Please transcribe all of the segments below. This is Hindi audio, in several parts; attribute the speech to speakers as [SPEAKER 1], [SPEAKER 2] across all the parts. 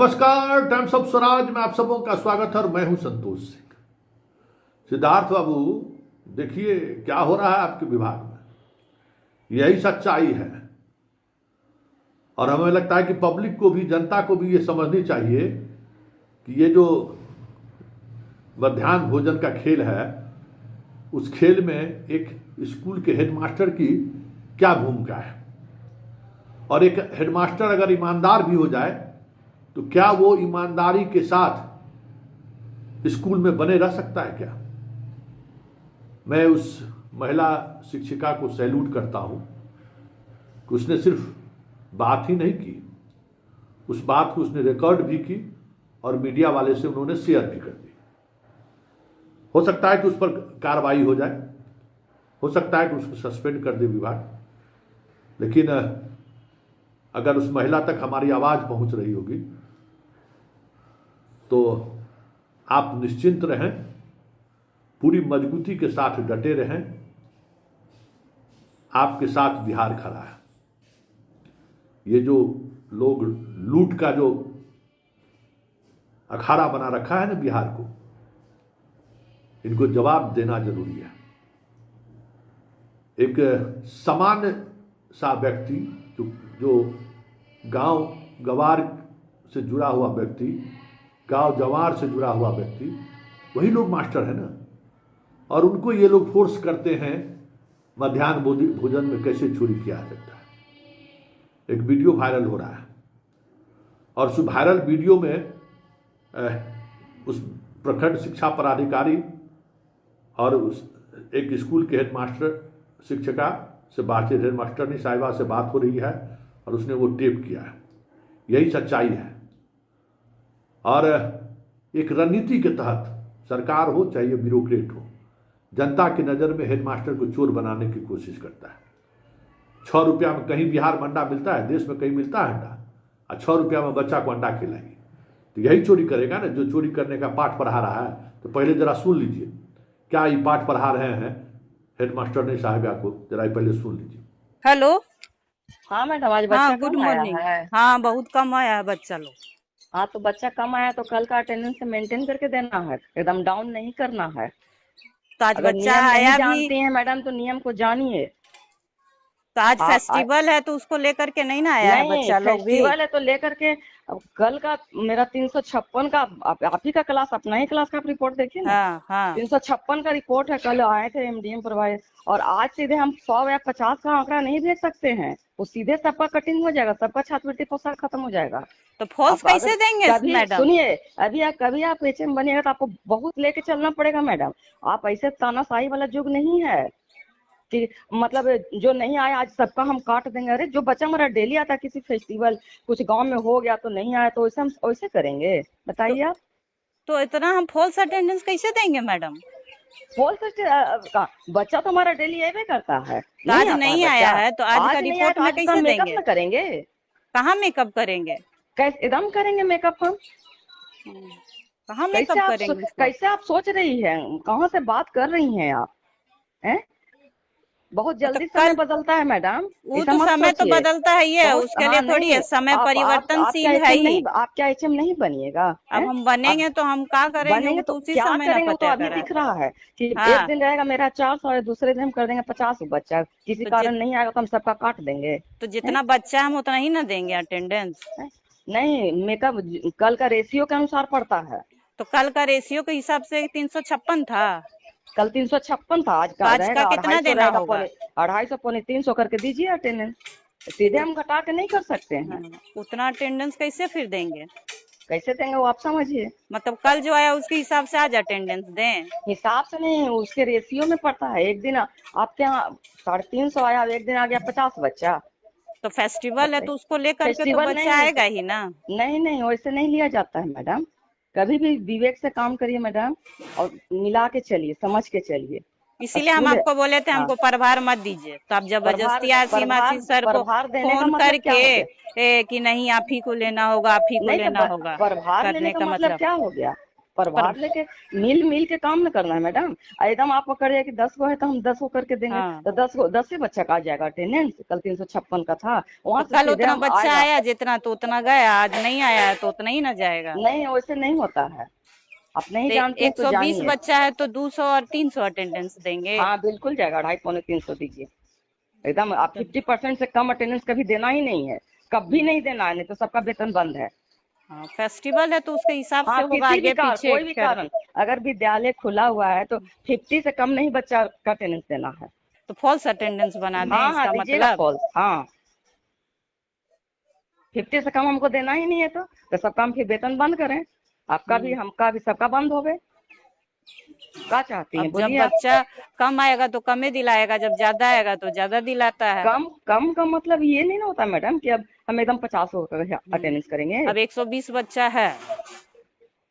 [SPEAKER 1] नमस्कार, टाइम्स ऑफ स्वराज में आप सबों का स्वागत है और मैं हूं संतोष सिंह। सिद्धार्थ बाबू, देखिए क्या हो रहा है आपके विभाग में, यही सच्चाई है। और हमें लगता है कि पब्लिक को भी, जनता को भी ये समझनी चाहिए कि ये जो मध्याह्न भोजन का खेल है, उस खेल में एक स्कूल के हेडमास्टर की क्या भूमिका है। और एक हेडमास्टर अगर ईमानदार भी हो जाए तो क्या वो ईमानदारी के साथ स्कूल में बने रह सकता है क्या? मैं उस महिला शिक्षिका को सैल्यूट करता हूं कि उसने सिर्फ बात ही नहीं की, उस बात को उसने रिकॉर्ड भी की और मीडिया वाले से उन्होंने शेयर भी कर दी। हो सकता है कि उस पर कार्रवाई हो जाए, हो सकता है कि उसको सस्पेंड कर दे विभाग, लेकिन अगर उस महिला तक हमारी आवाज़ पहुंच रही होगी तो आप निश्चिंत रहें, पूरी मजबूती के साथ डटे रहें। आपके साथ बिहार खड़ा है। ये जो लोग लूट का जो अखाड़ा बना रखा है ना बिहार को, इनको जवाब देना जरूरी है। एक सामान्य सा व्यक्ति जो गांव गवार से जुड़ा हुआ व्यक्ति, गांव जवार से जुड़ा हुआ व्यक्ति, वही लोग मास्टर है ना। और उनको ये लोग फोर्स करते हैं मध्याह्न भोजन में कैसे चोरी किया जा सकता है। एक वीडियो वायरल हो रहा है और उस वायरल वीडियो में उस प्रखंड शिक्षा पदाधिकारी और उस एक स्कूल के हेडमास्टर शिक्षिका से बातचीत, हेडमास्टरनी साहिबा से बात हो रही है और उसने वो टेप किया है। यही सच्चाई है। और एक रणनीति के तहत सरकार हो चाहे ये ब्यूरोक्रेट हो, जनता की नज़र में हेडमास्टर को चोर बनाने की कोशिश करता है। 6 रुपया में कहीं बिहार में अंडा मिलता है, देश में कहीं मिलता है अंडा, और 6 रुपया में बच्चा को अंडा खिलाइए तो यही चोरी करेगा ना, जो चोरी करने का पाठ पढ़ा रहा है। तो पहले जरा सुन लीजिए क्या ये पाठ पढ़ा रहे हैं हेडमास्टर ने साहिबा को, जरा पहले सुन लीजिए।
[SPEAKER 2] हेलो।
[SPEAKER 3] हाँ मैडम, आज
[SPEAKER 2] हाँ,
[SPEAKER 3] बच्चा
[SPEAKER 2] गुड
[SPEAKER 3] कम आया
[SPEAKER 2] मॉर्निंग।
[SPEAKER 3] है।
[SPEAKER 2] हाँ, बहुत कम आया है बच्चा लोग।
[SPEAKER 3] हाँ तो बच्चा कम आया तो कल का अटेंडेंस मेंटेन करके देना है, एकदम डाउन नहीं करना है।
[SPEAKER 2] तो आज
[SPEAKER 3] अगर
[SPEAKER 2] बच्चा
[SPEAKER 3] नियम नहीं
[SPEAKER 2] आया भी,
[SPEAKER 3] जानती हैं मैडम तो नियम को जानिए।
[SPEAKER 2] तो आज
[SPEAKER 3] आ, आ,
[SPEAKER 2] फेस्टिवल है तो उसको लेकर के नहीं ना आया है
[SPEAKER 3] नहीं,
[SPEAKER 2] बच्चा लोग भी।
[SPEAKER 3] फेस्टिवल है तो लेकर के। अब कल का मेरा 356 का आप ही का क्लास, अपना ही क्लास का आप रिपोर्ट देखिए ना।
[SPEAKER 2] हाँ हाँ।
[SPEAKER 3] 356 का रिपोर्ट है, कल आए थे एमडीएम प्रोवाइड। और आज सीधे हम 100 या 50 का आंकड़ा नहीं भेज सकते हैं, वो सीधे सबका कटिंग हो जाएगा, सबका छात्रवृत्ति पैसा खत्म हो जाएगा।
[SPEAKER 2] तो फॉल्स
[SPEAKER 3] आप
[SPEAKER 2] कैसे
[SPEAKER 3] अगर
[SPEAKER 2] देंगे
[SPEAKER 3] कभी
[SPEAKER 2] मैडम?
[SPEAKER 3] सुनिए, कभी आप एचएम बनिएगा तो आपको बहुत लेके चलना पड़ेगा मैडम। आप ऐसे तानाशाही वाला युग नहीं है कि मतलब जो नहीं आया आज सबका हम काट देंगे। अरे जो बच्चा हमारा डेली आता है, किसी फेस्टिवल कुछ गांव में हो गया तो नहीं आया, तो वैसे हम वैसे करेंगे बताइए आप।
[SPEAKER 2] तो इतना हम फॉल्स अटेंडेंस कैसे देंगे मैडम?
[SPEAKER 3] बच्चा तो हमारा डेली आवे करता है,
[SPEAKER 2] तो आज
[SPEAKER 3] नहीं आता है
[SPEAKER 2] नहीं आया
[SPEAKER 3] बच्चा।
[SPEAKER 2] है तो आज का
[SPEAKER 3] आज नहीं आया
[SPEAKER 2] रिपोर्ट
[SPEAKER 3] तो
[SPEAKER 2] में
[SPEAKER 3] आज उसका
[SPEAKER 2] कैसे
[SPEAKER 3] मेकअप
[SPEAKER 2] देंगे?
[SPEAKER 3] न करेंगे।
[SPEAKER 2] कहाँ मेकअप करेंगे?
[SPEAKER 3] कैसे एकदम करेंगे मेकअप हम?
[SPEAKER 2] कहाँ मेकअप करेंगे उसको?
[SPEAKER 3] कैसे आप सोच रही हैं, कहाँ से बात कर रही हैं आप? हैं? बहुत जल्दी समय बदलता है मैडम,
[SPEAKER 2] वो
[SPEAKER 3] ऐसा
[SPEAKER 2] तो
[SPEAKER 3] मत
[SPEAKER 2] समय तो
[SPEAKER 3] सोचिए।
[SPEAKER 2] बदलता ही है, उसके लिए थोड़ी है, समय परिवर्तनशील है ही।
[SPEAKER 3] आप क्या एचएम नहीं बनिएगा?
[SPEAKER 2] अब हम बनेंगे तो हम क्या करेंगे,
[SPEAKER 3] बनेंगे
[SPEAKER 2] वो
[SPEAKER 3] तो
[SPEAKER 2] तो उसी
[SPEAKER 3] क्या
[SPEAKER 2] समय ना
[SPEAKER 3] करेंगे? वो तो
[SPEAKER 2] पता
[SPEAKER 3] अभी
[SPEAKER 2] करा।
[SPEAKER 3] दिख रहा है कि एक
[SPEAKER 2] हाँ,
[SPEAKER 3] दिन रहेगा मेरा 400 है, दूसरे दिन हम कर देंगे 50 बच्चा, किसी
[SPEAKER 2] तो
[SPEAKER 3] कारण नहीं आएगा तो हम सबका काट देंगे।
[SPEAKER 2] तो जितना बच्चा हम उतना ही ना देंगे अटेंडेंस।
[SPEAKER 3] नहीं, मेकअप कल का रेशियो के अनुसार पड़ता है।
[SPEAKER 2] तो कल का रेशियो के हिसाब से 356 था।
[SPEAKER 3] कल 356 था, आज
[SPEAKER 2] तो
[SPEAKER 3] का
[SPEAKER 2] आज का
[SPEAKER 3] रहेगा
[SPEAKER 2] कितना
[SPEAKER 3] 250
[SPEAKER 2] देना
[SPEAKER 3] रहेगा,
[SPEAKER 2] होगा?
[SPEAKER 3] 250 पौने 300 करके दीजिए अटेंडेंस। सीधे हम घटा के नहीं कर सकते हैं।
[SPEAKER 2] हाँ, उतना अटेंडेंस कैसे फिर देंगे?
[SPEAKER 3] कैसे देंगे वो आप समझिए।
[SPEAKER 2] मतलब कल जो आया उसके हिसाब से आज अटेंडेंस दें?
[SPEAKER 3] हिसाब से नहीं, उसके रेशियो में पड़ता है। एक दिन आपके यहाँ 350 आया, एक दिन आ गया 50 बच्चा।
[SPEAKER 2] तो फेस्टिवल है तो उसको लेकर के तो
[SPEAKER 3] फेस्टिवल
[SPEAKER 2] बच्चा
[SPEAKER 3] नहीं,
[SPEAKER 2] आएगा ही ना।
[SPEAKER 3] नहीं वैसे नहीं लिया जाता है मैडम। कभी भी विवेक से काम करिए मैडम, और मिला के चलिए, समझ के चलिए।
[SPEAKER 2] इसीलिए हम आपको बोले थे हमको प्रभार मत दीजिए, तो आप जबरदस्ती सीमा सर को फोन करके कि नहीं आप ही को लेना होगा, आप ही को लेना होगा,
[SPEAKER 3] प्रभार लेने
[SPEAKER 2] करने
[SPEAKER 3] का
[SPEAKER 2] का
[SPEAKER 3] मतलब
[SPEAKER 2] मतलब
[SPEAKER 3] क्या हो गया? प्रभार लेके मिल मिल के काम न करना है मैडम। एकदम आप करिए कि 10 गो है तो हम 10 गो करके देंगे,
[SPEAKER 2] हाँ।
[SPEAKER 3] तो 10 से बच्चा का आ जाएगा अटेंडेंस। कल 356 का था, वहाँ
[SPEAKER 2] तो
[SPEAKER 3] से
[SPEAKER 2] कल
[SPEAKER 3] सीधे
[SPEAKER 2] उतना
[SPEAKER 3] हम
[SPEAKER 2] बच्चा
[SPEAKER 3] आएगा।
[SPEAKER 2] आया जितना तो उतना गया, आज नहीं आया है तो उतना ही ना जाएगा।
[SPEAKER 3] नहीं वैसे नहीं होता है, आप नहीं
[SPEAKER 2] तो
[SPEAKER 3] जानती हैं तो
[SPEAKER 2] 120
[SPEAKER 3] जानिए।
[SPEAKER 2] बच्चा है तो 200 और 300 अटेंडेंस देंगे।
[SPEAKER 3] हाँ बिल्कुल जाएगा, 250 पौने 300 दीजिए एकदम। आप 50% से कम अटेंडेंस कभी देना ही नहीं है, कभी नहीं देना है, नहीं तो सबका वेतन बंद है।
[SPEAKER 2] हाँ, फेस्टिवल है तो उसके हिसाब से
[SPEAKER 3] हाँ
[SPEAKER 2] होगा,
[SPEAKER 3] किसी भी
[SPEAKER 2] आगे
[SPEAKER 3] कारण,
[SPEAKER 2] पीछे
[SPEAKER 3] कोई भी
[SPEAKER 2] कर।
[SPEAKER 3] कारण, अगर विद्यालय खुला हुआ है तो 50 से कम नहीं बच्चा का अटेंडेंस देना है।
[SPEAKER 2] तो फॉल्स अटेंडेंस बना दें
[SPEAKER 3] हाँ हाँ
[SPEAKER 2] इसका
[SPEAKER 3] दीजिएगा
[SPEAKER 2] मतलब।
[SPEAKER 3] फॉल्स, हाँ 50 से कम हमको देना ही नहीं है, तो सबका हम फिर वेतन बंद करें, आपका भी हमका भी सबका बंद हो गए। क्या चाहती हैं
[SPEAKER 2] अब जब
[SPEAKER 3] बोलिए आप।
[SPEAKER 2] बच्चा कम आएगा तो कम ही दिलाएगा, जब ज्यादा आएगा तो ज्यादा दिलाता है।
[SPEAKER 3] कम कम का मतलब ये नहीं ना होता मैडम कि अब हम एकदम 50 होकर अटेंडेंस करेंगे।
[SPEAKER 2] अब 120 बच्चा है।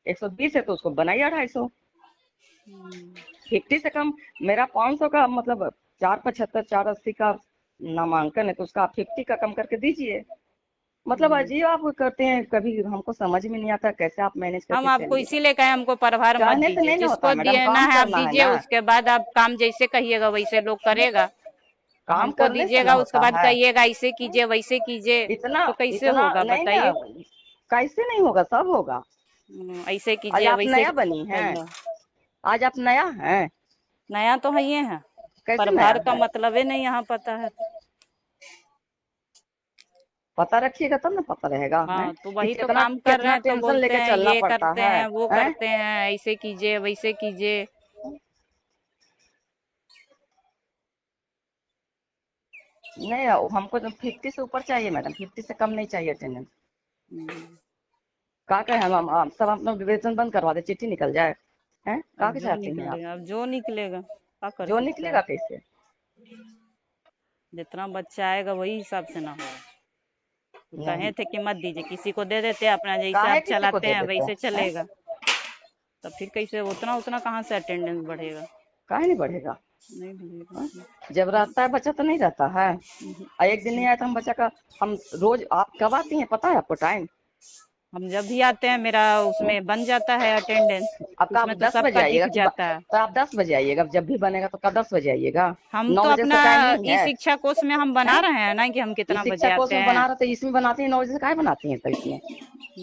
[SPEAKER 3] 120 है तो उसको बनाइए 250। 50 से कम, मेरा 500 का मतलब 475 480 का नामांकन है, तो उसका आप 50 का कम करके दीजिए। मतलब अजीब आप करते हैं, कभी हमको समझ में नहीं आता कैसे आप मैनेज
[SPEAKER 2] हम
[SPEAKER 3] करके
[SPEAKER 2] आपको
[SPEAKER 3] चलिए।
[SPEAKER 2] इसीलिए कहे हमको प्रभार मत
[SPEAKER 3] कहने से
[SPEAKER 2] दीजिए,
[SPEAKER 3] नहीं ना होता
[SPEAKER 2] जिसको
[SPEAKER 3] मैडम,
[SPEAKER 2] देना
[SPEAKER 3] काम
[SPEAKER 2] है आप
[SPEAKER 3] करना है
[SPEAKER 2] दीजिए,
[SPEAKER 3] ना।
[SPEAKER 2] उसके बाद आप काम जैसे कहिएगा वैसे लोग करेगा।
[SPEAKER 3] काम
[SPEAKER 2] हमको
[SPEAKER 3] करने से ना
[SPEAKER 2] दीजिएगा उसके
[SPEAKER 3] होता
[SPEAKER 2] बाद
[SPEAKER 3] है।
[SPEAKER 2] कहिएगा ऐसे कीजिए वैसे कीजिए,
[SPEAKER 3] इतना
[SPEAKER 2] तो कैसे
[SPEAKER 3] इतना
[SPEAKER 2] होगा
[SPEAKER 3] नहीं ना,
[SPEAKER 2] बताइए।
[SPEAKER 3] कैसे नहीं होगा, सब होगा।
[SPEAKER 2] ऐसे
[SPEAKER 3] आज
[SPEAKER 2] कीजिए
[SPEAKER 3] आप
[SPEAKER 2] वैसे
[SPEAKER 3] नया बनी
[SPEAKER 2] कर
[SPEAKER 3] हैं,
[SPEAKER 2] लो।
[SPEAKER 3] आज आप नया हैं,
[SPEAKER 2] नया तो है ये है,
[SPEAKER 3] कैसे नया
[SPEAKER 2] प्रभार का
[SPEAKER 3] है।
[SPEAKER 2] मतलब ही नहीं यहाँ पता है।
[SPEAKER 3] पता रखिएगा तब ना पता रहेगा है
[SPEAKER 2] हाँ तो
[SPEAKER 3] कि
[SPEAKER 2] वही तो
[SPEAKER 3] कितना
[SPEAKER 2] काम कर रहे
[SPEAKER 3] कितना
[SPEAKER 2] हैं, तो
[SPEAKER 3] टेंशन
[SPEAKER 2] बोलते
[SPEAKER 3] लेके
[SPEAKER 2] हैं
[SPEAKER 3] चलना
[SPEAKER 2] ये
[SPEAKER 3] पड़ता
[SPEAKER 2] करते
[SPEAKER 3] है,
[SPEAKER 2] हैं वो
[SPEAKER 3] हैं?
[SPEAKER 2] करते हैं, ऐसे कीजिए वैसे कीजिए।
[SPEAKER 3] नहीं हमको तो 50 से ऊपर चाहिए मैडम, 50 से कम नहीं चाहिए अटेंडेंस। का कहे हम सब अपना वेतन बंद करवा दे, चिट्ठी निकल जाए, हैं का
[SPEAKER 2] अब
[SPEAKER 3] के
[SPEAKER 2] जो
[SPEAKER 3] चाहती हैं आप।
[SPEAKER 2] निकलेगा, अब जो निकलेगा क्या कर
[SPEAKER 3] जो
[SPEAKER 2] सकता
[SPEAKER 3] निकलेगा
[SPEAKER 2] है।
[SPEAKER 3] कैसे।
[SPEAKER 2] जितना बच्चा आएगा वही हिसाब से ना होगा। तो कहे
[SPEAKER 3] नहीं
[SPEAKER 2] थे कि मत दीजिए, किसी को दे देते अपना, जैसे
[SPEAKER 3] काहे
[SPEAKER 2] आप
[SPEAKER 3] किसी को
[SPEAKER 2] चलाते
[SPEAKER 3] दे
[SPEAKER 2] हैं
[SPEAKER 3] देते
[SPEAKER 2] वैसे
[SPEAKER 3] हैं,
[SPEAKER 2] चलेगा। तब फिर कैसे उतना उतना कहाँ से अटेंडेंस बढ़ेगा।
[SPEAKER 3] काहे नहीं बढ़ेगा।
[SPEAKER 2] नहीं बढ़ेगा।
[SPEAKER 3] जब रहता है बच्चा तो नहीं रहता है। एक दिन नहीं आया था हम बच्चा का, हम रोज, आप कब आती हैं पता है आपको टाइम।
[SPEAKER 2] हम जब भी आते हैं मेरा उसमें बन जाता है अटेंडेंस,
[SPEAKER 3] आपका आप
[SPEAKER 2] उसमें तो
[SPEAKER 3] 10 बजे
[SPEAKER 2] सबका
[SPEAKER 3] आइएगा
[SPEAKER 2] दिख
[SPEAKER 3] कि
[SPEAKER 2] जाता है।
[SPEAKER 3] तो आप 10 बजे आइएगा, जब भी बनेगा तो का 10 बजे आइएगा।
[SPEAKER 2] हम
[SPEAKER 3] 9
[SPEAKER 2] तो
[SPEAKER 3] बजे
[SPEAKER 2] अपना
[SPEAKER 3] से टाइम नहीं
[SPEAKER 2] ई
[SPEAKER 3] है,
[SPEAKER 2] शिक्षा कोष में हम बना
[SPEAKER 3] हैं?
[SPEAKER 2] रहे हैं ना कि हम
[SPEAKER 3] इस
[SPEAKER 2] कितना
[SPEAKER 3] शिक्षा
[SPEAKER 2] बजे
[SPEAKER 3] कोष
[SPEAKER 2] आते
[SPEAKER 3] में
[SPEAKER 2] हैं।
[SPEAKER 3] बना रहे थे, इसमें बनाती हैं 9 बजे से, काहे बनाती हैं तो इसमें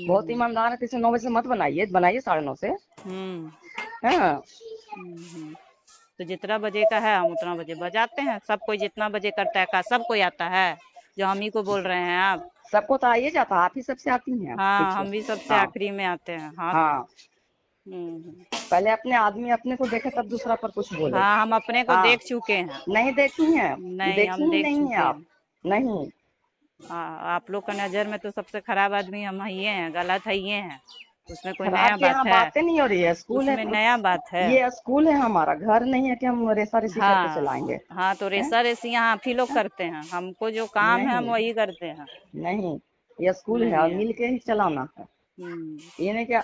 [SPEAKER 3] बहुत ईमानदार है, तो इसे 9 बजे से मत बनाइए, बनाइए 9:30 से।
[SPEAKER 2] हम्म
[SPEAKER 3] हाँ
[SPEAKER 2] तो जितना बजे का है हम उतना बजे बजाते हैं। सब कोई जितना बजे करता है का सब कोई आता है, जो हम ही को बोल रहे हैं आप।
[SPEAKER 3] सबको तो आइए जाता, आप ही सबसे आती हैं
[SPEAKER 2] हाँ
[SPEAKER 3] पूछिए।
[SPEAKER 2] हम भी सबसे
[SPEAKER 3] हाँ
[SPEAKER 2] आखिरी में आते हैं। हाँ
[SPEAKER 3] हाँ,
[SPEAKER 2] हम्म।
[SPEAKER 3] पहले अपने आदमी अपने को देखे तब दूसरा पर कुछ बोले।
[SPEAKER 2] हाँ हम अपने को
[SPEAKER 3] हाँ
[SPEAKER 2] देख चुके हैं।
[SPEAKER 3] नहीं देखी हैं,
[SPEAKER 2] नहीं
[SPEAKER 3] देखी
[SPEAKER 2] हम
[SPEAKER 3] ही
[SPEAKER 2] देख
[SPEAKER 3] नहीं है
[SPEAKER 2] चुके
[SPEAKER 3] आप।
[SPEAKER 2] हैं।
[SPEAKER 3] नहीं
[SPEAKER 2] हाँ आप लोग का नजर में तो सबसे खराब आदमी हम ही हैं, गलत है ये हैं। उसमें कोई
[SPEAKER 3] खराब
[SPEAKER 2] नया
[SPEAKER 3] के
[SPEAKER 2] बात
[SPEAKER 3] यहाँ
[SPEAKER 2] है।
[SPEAKER 3] बातें नहीं हो रही है, स्कूल है,
[SPEAKER 2] उसमें नया बात है।
[SPEAKER 3] ये स्कूल है हमारा, घर नहीं है कि हम रेसा रेसी करके
[SPEAKER 2] हाँ
[SPEAKER 3] चलाएंगे।
[SPEAKER 2] हाँ तो रेसा रेसी यहाँ आप ही लोग करते हैं, हमको जो काम है हम
[SPEAKER 3] नहीं
[SPEAKER 2] वही करते हैं।
[SPEAKER 3] नहीं, ये स्कूल है
[SPEAKER 2] नहीं
[SPEAKER 3] और
[SPEAKER 2] है।
[SPEAKER 3] मिल के ही चलाना है।
[SPEAKER 2] हम्म,
[SPEAKER 3] ये नहीं क्या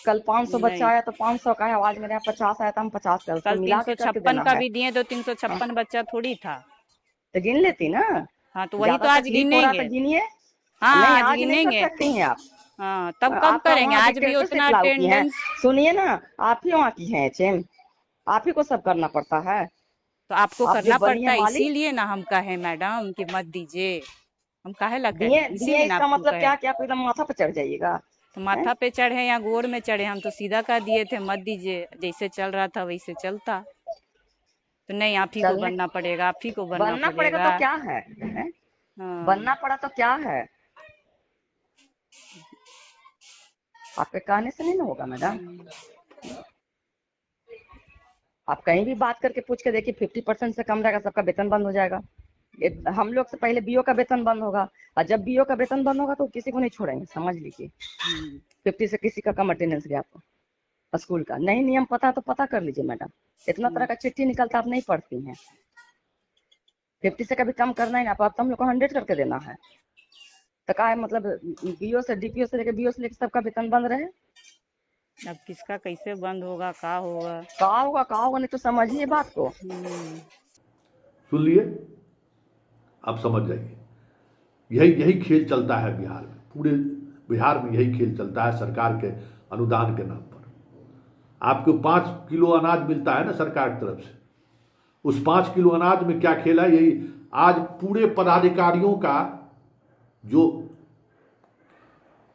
[SPEAKER 3] कल 500 बच्चा
[SPEAKER 2] नहीं।
[SPEAKER 3] आया तो 500 का है, आज मेरे यहाँ 50 आया तो हम 50 का, उसको
[SPEAKER 2] कल
[SPEAKER 3] मिला के करके
[SPEAKER 2] 356
[SPEAKER 3] देना
[SPEAKER 2] का
[SPEAKER 3] है।
[SPEAKER 2] भी दिए तो
[SPEAKER 3] हाँ,
[SPEAKER 2] 356 बच्चा थोड़ी था।
[SPEAKER 3] तो गिन लेती ना,
[SPEAKER 2] हाँ तो वही तो
[SPEAKER 3] ज्यादा
[SPEAKER 2] आज
[SPEAKER 3] तकलीफ हो रहा
[SPEAKER 2] गिनेंगे।
[SPEAKER 3] तो गिनिए।
[SPEAKER 2] हाँ
[SPEAKER 3] नहीं
[SPEAKER 2] आज
[SPEAKER 3] आज नहीं कर
[SPEAKER 2] गिनेंगे।
[SPEAKER 3] सकती हैं आप।
[SPEAKER 2] हाँ तब कब
[SPEAKER 3] आपका
[SPEAKER 2] करेंगे,
[SPEAKER 3] वहाँ
[SPEAKER 2] आज भी उतना
[SPEAKER 3] डिक्टेटरशिप लागू की है।
[SPEAKER 2] अटेंडेंस।
[SPEAKER 3] सुनिए ना, आप ही वहाँ की हैं एचएम, आप ही को सब करना पड़ता है।
[SPEAKER 2] तो आपको
[SPEAKER 3] आप जो
[SPEAKER 2] करना
[SPEAKER 3] बनी
[SPEAKER 2] पड़ता
[SPEAKER 3] है
[SPEAKER 2] है,
[SPEAKER 3] मालिक,
[SPEAKER 2] इसीलिए ना हम कहे मैडम कि मत दीजिए। हम काहे ला
[SPEAKER 3] दिए
[SPEAKER 2] कहें,
[SPEAKER 3] दिए
[SPEAKER 2] इसीलिए ना
[SPEAKER 3] इसका
[SPEAKER 2] आपको
[SPEAKER 3] मतलब
[SPEAKER 2] कहे।
[SPEAKER 3] क्या, क्या आप एकदम माथा पर चढ़ जाइएगा।
[SPEAKER 2] तो
[SPEAKER 3] हैं?
[SPEAKER 2] माथा पे चढ़े या गोड़ में चढ़े, हम तो सीधा कह दिए थे मत दीजिए, जैसे चल रहा था वैसे चलता। तो नहीं, आप ही को
[SPEAKER 3] चलने
[SPEAKER 2] बनना पड़ेगा, आप ही को बनना
[SPEAKER 3] बनना पड़ेगा
[SPEAKER 2] पड़ेगा।
[SPEAKER 3] तो क्या है, हैं?
[SPEAKER 2] हाँ
[SPEAKER 3] बनना पड़ा तो क्या है, आपके कहने से नहीं ना होगा मैडम। आप कहीं भी बात करके पूछ के देखिए, 50% से कम रहेगा सबका वेतन बंद हो जाएगा। हम लोग से पहले बीओ का वेतन बंद होगा, और जब बीओ का वेतन बंद होगा तो किसी को नहीं छोड़ेंगे, समझ लीजिए। 50 से किसी का कम अटेंडेंस गया तो स्कूल का नहीं नियम पता तो पता कर लीजिए मैडम। इतना तरह का चिट्ठी निकलता, आप नहीं पढ़ती हैं। 50 से कभी कम करना ही ना, अब तो हम लोग को 100 करके देना है। तो का है मतलब, बीओ से डीपीओ से लेके बीओ से लेके सबका वेतन बंद रहे।
[SPEAKER 2] अब किसका कैसे बंद होगा, का होगा।
[SPEAKER 3] का होगा, नहीं तो समझिए बात को।
[SPEAKER 1] सुन लिए, आप समझ जाइए। यही यही खेल चलता है बिहार में, पूरे बिहार में यही खेल चलता है सरकार के अनुदान के नाम पर। आपको 5 किलो अनाज मिलता है ना सरकार की तरफ से, उस 5 किलो अनाज में क्या खेल है, यही आज पूरे पदाधिकारियों का जो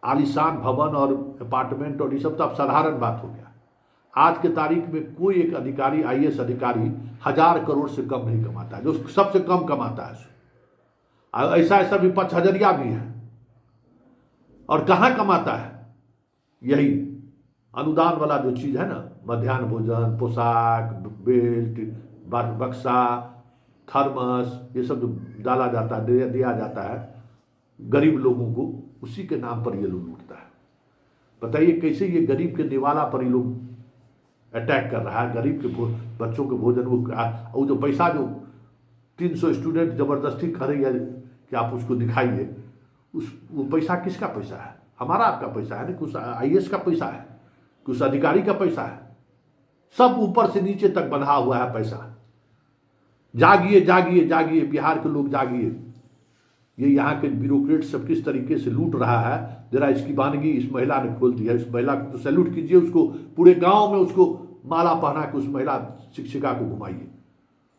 [SPEAKER 1] आलीशान भवन और अपार्टमेंट और ये सब तो अब साधारण बात हो गया। आज के तारीख में कोई एक अधिकारी, आईएएस अधिकारी 1000 करोड़ से कम नहीं कमाता है, जो सबसे कम कमाता है। ऐसा ऐसा विपक्ष हजरिया भी है। और कहाँ कमाता है? यही अनुदान वाला जो चीज़ है ना, मध्याह्न भोजन, पोशाक, बेल्ट, बक्सा, थर्मस, ये सब जो डाला जाता है, दिया जाता है गरीब लोगों को, उसी के नाम पर ये लोग लूटता है। बताइए कैसे ये गरीब के निवाला पर ये लोग अटैक कर रहा है। गरीब के बच्चों के भोजन, वो जो पैसा जो 300 स्टूडेंट ज़बरदस्ती खरीद कि आप उसको दिखाइए, वो पैसा किसका पैसा है? हमारा आपका पैसा है ना, कुछ आईएएस का पैसा है, कुछ अधिकारी का पैसा है। सब ऊपर से नीचे तक बंधा हुआ है पैसा। जागिए जागिए जागिए, बिहार के लोग जागिए। ये यहाँ के ब्यूरोक्रेट सब किस तरीके से लूट रहा है, जरा इसकी वानगी इस महिला ने खोल दी है। इस महिला को तो सैल्यूट कीजिए, उसको पूरे गांव में उसको माला पहना के उस महिला शिक्षिका को घुमाइए।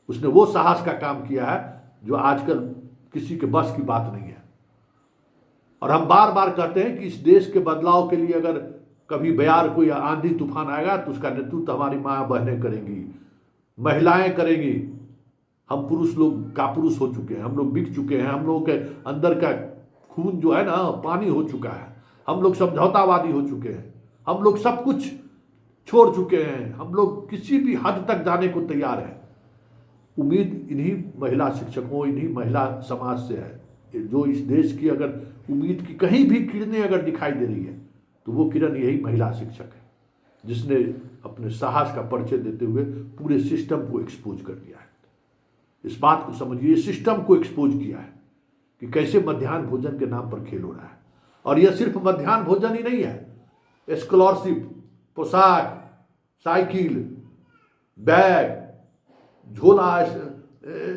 [SPEAKER 1] उसने वो साहस का काम किया है जो आजकल किसी के बस की बात नहीं है। और हम बार बार कहते हैं कि इस देश के बदलाव के लिए अगर कभी बयार कोई आंधी तूफान आएगा तो उसका नेतृत्व हमारी माँ बहनें करेंगी, महिलाएं करेंगी। हम पुरुष लोग कापुरुष हो चुके हैं, हम लोग बिक चुके हैं, हम लोगों के अंदर का खून जो है ना पानी हो चुका है। हम लोग समझौतावादी हो चुके हैं, हम लोग सब कुछ छोड़ चुके हैं, हम लोग किसी भी हद तक जाने को तैयार हैं। उम्मीद इन्हीं महिला शिक्षकों, इन्हीं महिला समाज से है। जो इस देश की अगर उम्मीद की कहीं भी किरणें अगर दिखाई दे रही है तो वो किरण यही महिला शिक्षक है, जिसने अपने साहस का परिचय देते हुए पूरे सिस्टम को एक्सपोज कर दिया है। इस बात को समझिए, सिस्टम को एक्सपोज किया है कि कैसे मध्याह्न भोजन के नाम पर खेल हो रहा है। और यह सिर्फ मध्याह्न भोजन ही नहीं है, स्कॉलरशिप, पोशाक, साइकिल, बैग, झोला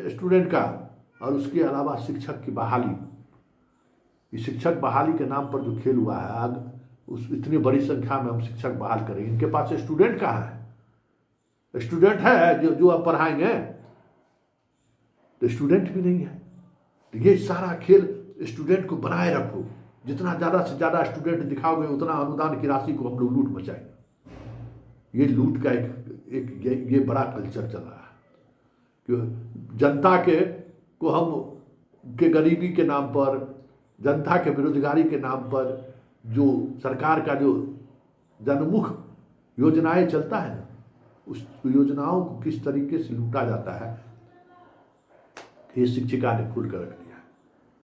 [SPEAKER 1] स्टूडेंट का, और उसके अलावा शिक्षक की बहाली। इस शिक्षक बहाली के नाम पर जो खेल हुआ है, आज उस इतनी बड़ी संख्या में हम शिक्षक बहाल करें, इनके पास स्टूडेंट कहाँ है? स्टूडेंट है जो आप पढ़ाएंगे? तो स्टूडेंट भी नहीं है। तो ये सारा खेल स्टूडेंट को बनाए रखो, जितना ज़्यादा से ज़्यादा स्टूडेंट दिखाओगे उतना अनुदान की राशि को हम लोग लूट मचाएंगे। ये लूट का ये बड़ा कल्चर चल रहा है कि जनता को हम के गरीबी के नाम पर, जनता के बेरोजगारी के नाम पर जो सरकार का जो जनमुख योजनाएं चलता है ना, उस योजनाओं को किस तरीके से लूटा जाता है, ये शिक्षिका ने खुल कर रख दिया।